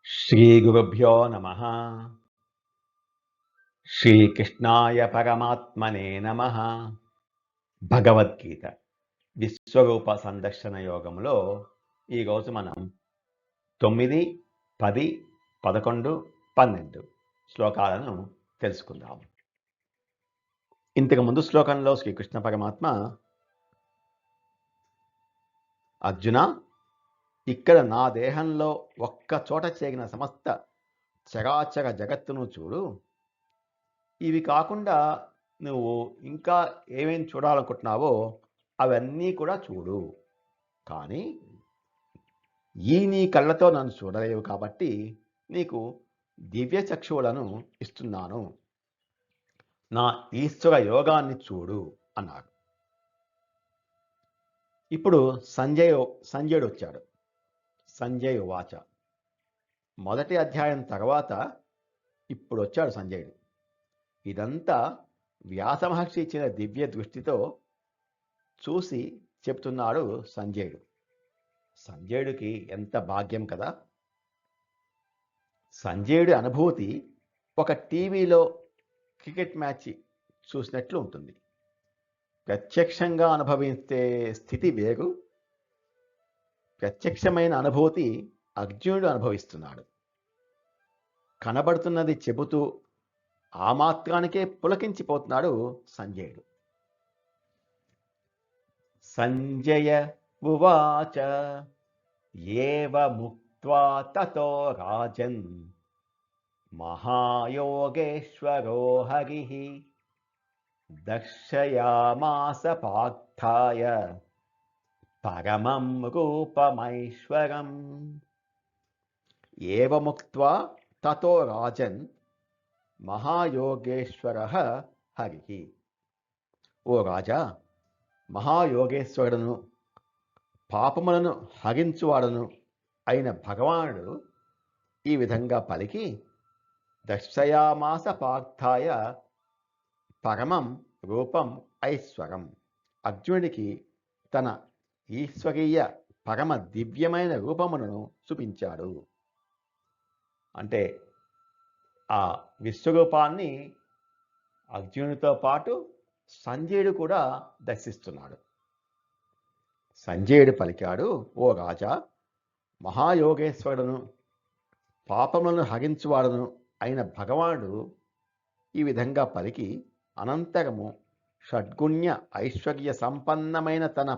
శ్రీగురుభ్యో నమః. శ్రీకృష్ణాయ పరమాత్మనే నమః. భగవద్గీత విశ్వరూప సందర్శన యోగంలో ఈరోజు మనం 9, 10, 11, 12 శ్లోకాలను తెలుసుకుందాం. ఇంతకు ముందు శ్లోకంలో శ్రీకృష్ణ పరమాత్మ అర్జున, ఇక్కడ నా దేహంలో ఒక్క చోట చేరిన సమస్త చరాచర జగత్తును చూడు. ఇవి కాకుండా నువ్వు ఇంకా ఏమేం చూడాలనుకుంటున్నావో అవన్నీ కూడా చూడు. కానీ నీ కళ్ళతో నన్ను చూడలేవు కాబట్టి నీకు దివ్య చక్షువులను ఇస్తున్నాను. నా ఈశ్వర యోగాన్ని చూడు అన్నారు. ఇప్పుడు సంజయుడు వచ్చాడు. సంజయ్ ఉవాచ. మొదటి అధ్యాయం తర్వాత ఇప్పుడు వచ్చాడు సంజయుడు. ఇదంతా వ్యాస మహర్షి ఇచ్చిన దివ్య దృష్టితో చూసి చెప్తున్నాడు సంజయుడు. సంజయుడికి ఎంత భాగ్యం కదా. సంజయుడి అనుభూతి ఒక టీవీలో క్రికెట్ మ్యాచ్ చూసినట్లు ఉంటుంది. ప్రత్యక్షంగా అనుభవించే స్థితి వేరు. ప్రత్యక్షమైన అనుభూతి అర్జునుడు అనుభవిస్తున్నాడు. కనబడుతున్నది చెబుతూ ఆ మాత్రానికే పులకించిపోతున్నాడు సంజయుడు. సంజయ ఉవాచ. ఏవముక్త్వా తతో రాజన్ మహాయోగేశ్వరో హరిః దర్శయామాస పార్థాయ పరమం రూపమైశ్వరం. ఏవముక్త్వా తతో రాజన్ మహాయోగేశ్వరః హరిః. ఓ రాజా, మహాయోగేశ్వరుడును పాపములను హరించువాడును అయిన భగవానుడు ఈ విధంగా పలికి, దర్శయామాస పార్థాయ పరమం రూపం ఐశ్వరం. అర్జునుడికి తన ఈశ్వరీయ పరమ దివ్యమైన రూపమును చూపించాడు. అంటే ఆ విశ్వరూపాన్ని అర్జునుడితో పాటు సంజయుడు కూడా దర్శిస్తున్నాడు. సంజయుడు పలికాడు, ఓ రాజా, మహాయోగేశ్వరుడును పాపములను హరించువాడును అయిన భగవానుడు ఈ విధంగా పలికి అనంతరము షడ్గుణ్య ఐశ్వర్య సంపన్నమైన తన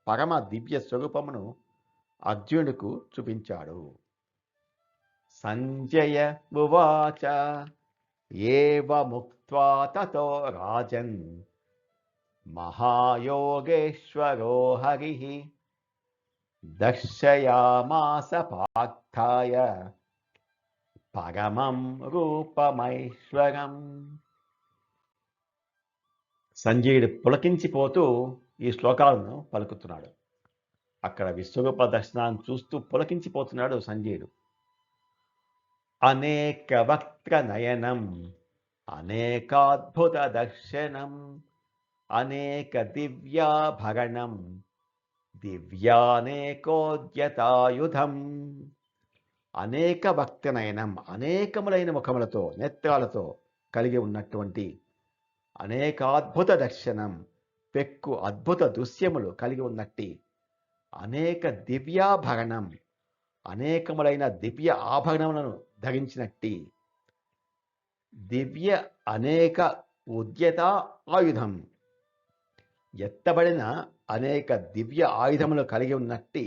పరమ దివ్య స్వరూపమును అర్జునుడికి చూపించాడు. సంజయ ఉవాచ. ఏవముక్త్వా తతో రాజన్ మహాయోగేశ్వరో హరిః దర్శయామాస పార్థాయ పరమం రూపమైశ్వరం. సంజయుడు పులకించిపోతూ ఈ శ్లోకాలను పలుకుతున్నాడు. అక్కడ విశ్వరూప దర్శనాన్ని చూస్తూ పులకించిపోతున్నాడు సంజయుడు. అనేక వక్త్ర నయనం అనేకాద్భుత దర్శనం అనేక దివ్యాభరణం దివ్యానేకోద్యతాయుధం. అనేక వక్త్ర నయనం, అనేకములైన ముఖములతో నేత్రాలతో కలిగి ఉన్నటువంటి అనేకాద్భుత దర్శనం, పెక్కు అద్భుత దృశ్యములు కలిగి ఉన్నట్టి అనేక దివ్యాభరణం, అనేకములైన దివ్య ఆభరణములను ధరించినట్టి దివ్య అనేక ఉద్యత ఆయుధం, ఎత్తబడిన అనేక దివ్య ఆయుధములు కలిగి ఉన్నట్టి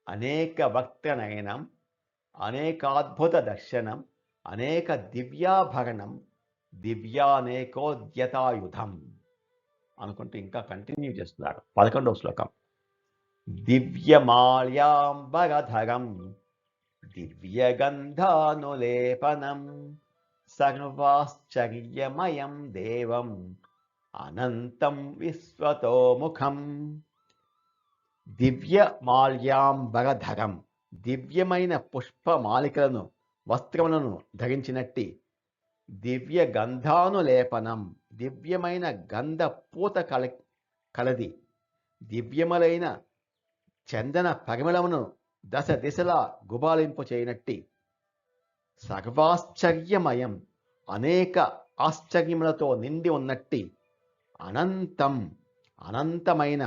అనేక వక్త్ర నయనం అనేకాద్భుత దర్శనం అనేక దివ్యాభరణం దివ్యానేకోద్యతాయుధం అనుకుంటూ ఇంకా కంటిన్యూ చేస్తున్నారు. 11వ శ్లోకం. దివ్యమాల్యాంబరధరం దివ్యగంధానులేపనం సర్వాశ్చర్యమయం దేవం అనంతం విశ్వతోముఖం. దివ్యమాల్యాంబరధరం, దివ్యమైన పుష్పమాలికలను వస్త్రములను ధరించినట్టి దివ్య గంధానులేపనం, దివ్యమైన గంధ పూత కలది దివ్యములైన చందన పరిమళమును దశ దిశలా గుబాలింపు చేయనట్టి సర్వాశ్చర్యమయం అనేక ఆశ్చర్యములతో నిండి ఉన్నట్టి అనంతం అనంతమైన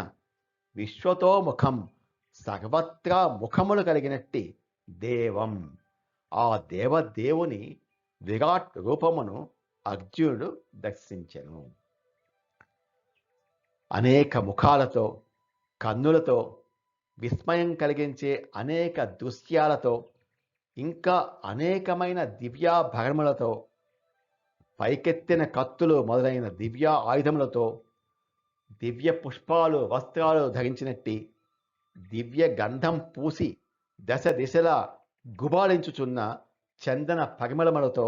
విశ్వతోముఖం సర్వత్రా ముఖములు కలిగినట్టి దేవం ఆ దేవదేవుని విరాట్ రూపమును అర్జునుడు దర్శించెను. అనేక ముఖాలతో, కన్నులతో, విస్మయం కలిగించే అనేక దృశ్యాలతో, ఇంకా అనేకమైన దివ్యాభరణములతో, పైకెత్తిన కత్తులు మొదలైన దివ్య ఆయుధములతో, దివ్య పుష్పాలు వస్త్రాలు ధరించినట్టి దివ్య గంధం పూసి దశ దిశలా గుబాళించుచున్న చందన పరిమళములతో,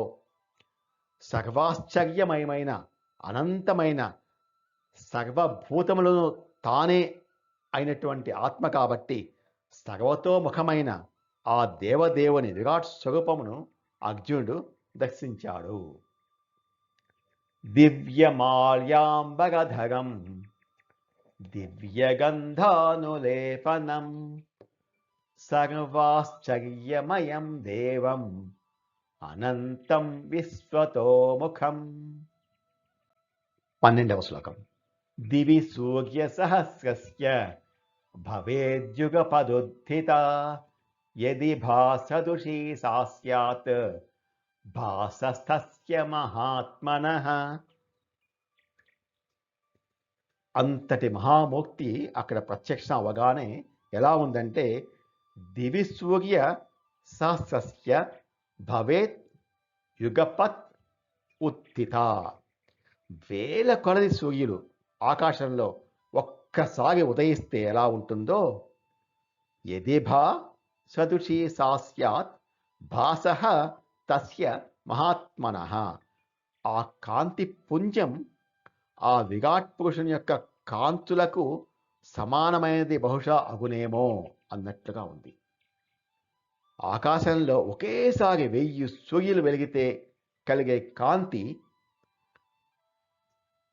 సర్వాశ్చర్యమయమైన అనంతమైన సర్వభూతములను తానే అయినటువంటి ఆత్మ కాబట్టి సర్వతోముఖమైన ఆ దేవదేవుని విరాట్ స్వరూపమును అర్జునుడు దర్శించాడు. దివ్యమాల్యాంబరధరం దివ్యగంధానులేపనం సర్వాశ్చర్యమయం దేవం అనంతం విశ్వతోముఖం. 12వ శ్లోకం. దివి సూర్య సహస్రస్య భవేద్యుగపదుత్థితా యది భాసదృశీ సా స్యాత్ భాసస్తస్య మహాత్మనః. అంతటి మహామూర్తి అక్కడ ప్రత్యక్షం అవగానే ఎలా ఉందంటే, దివి సూర్య సహస్రస్య భవేత్ యుగపత్ ఉత్థిత. వేల కొలది సూర్యులు ఆకాశంలో ఒక్కసారి ఉదయిస్తే ఎలా ఉంటుందో, యదిభా సదృశీ సా స్యాత్ భాసః తస్య మహాత్మనః. ఆ కాంతి పుంజం ఆ విరాట్ పురుషుని యొక్క కాంతులకు సమానమైనది బహుశా అగునేమో అన్నట్లుగా ఉంది. ఆకాశంలో ఒకేసారి 1000 సూర్యులు వెలిగితే కలిగే కాంతి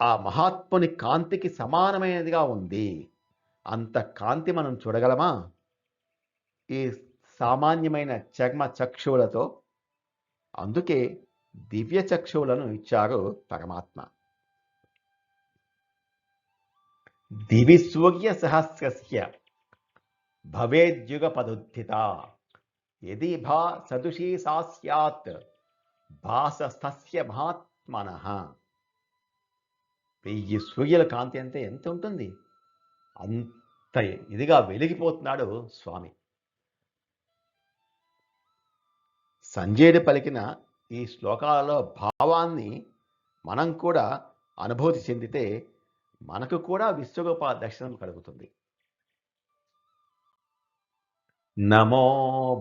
ఆ మహాత్ముని కాంతికి సమానమైనదిగా ఉంది. అంత కాంతి మనం చూడగలమా ఈ సామాన్యమైన చర్మ చక్షువులతో? అందుకే దివ్య చక్షువులను ఇచ్చారు పరమాత్మ. దివి సూర్య సహస్రస్య భవేద్యుగపదుత్థిత యది భా సదృశీ సా స్యాత్ భాసస్తస్య మహాత్మనః. 1000 సూర్యుల కాంతి అంటే ఎంత ఉంటుంది? అంత ఇదిగా వెలిగిపోతున్నాడు స్వామి. సంజయుడు పలికిన ఈ శ్లోకాలలో భావాన్ని మనం కూడా అనుభూతి చెందితే మనకు కూడా విశ్వరూప దర్శనం కలుగుతుంది. నమో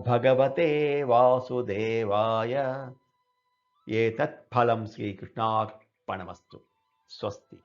భగవతే వాసుదేవాయ. ఏతత్ ఫలం శ్రీకృష్ణార్పణమస్తు. స్వస్తి.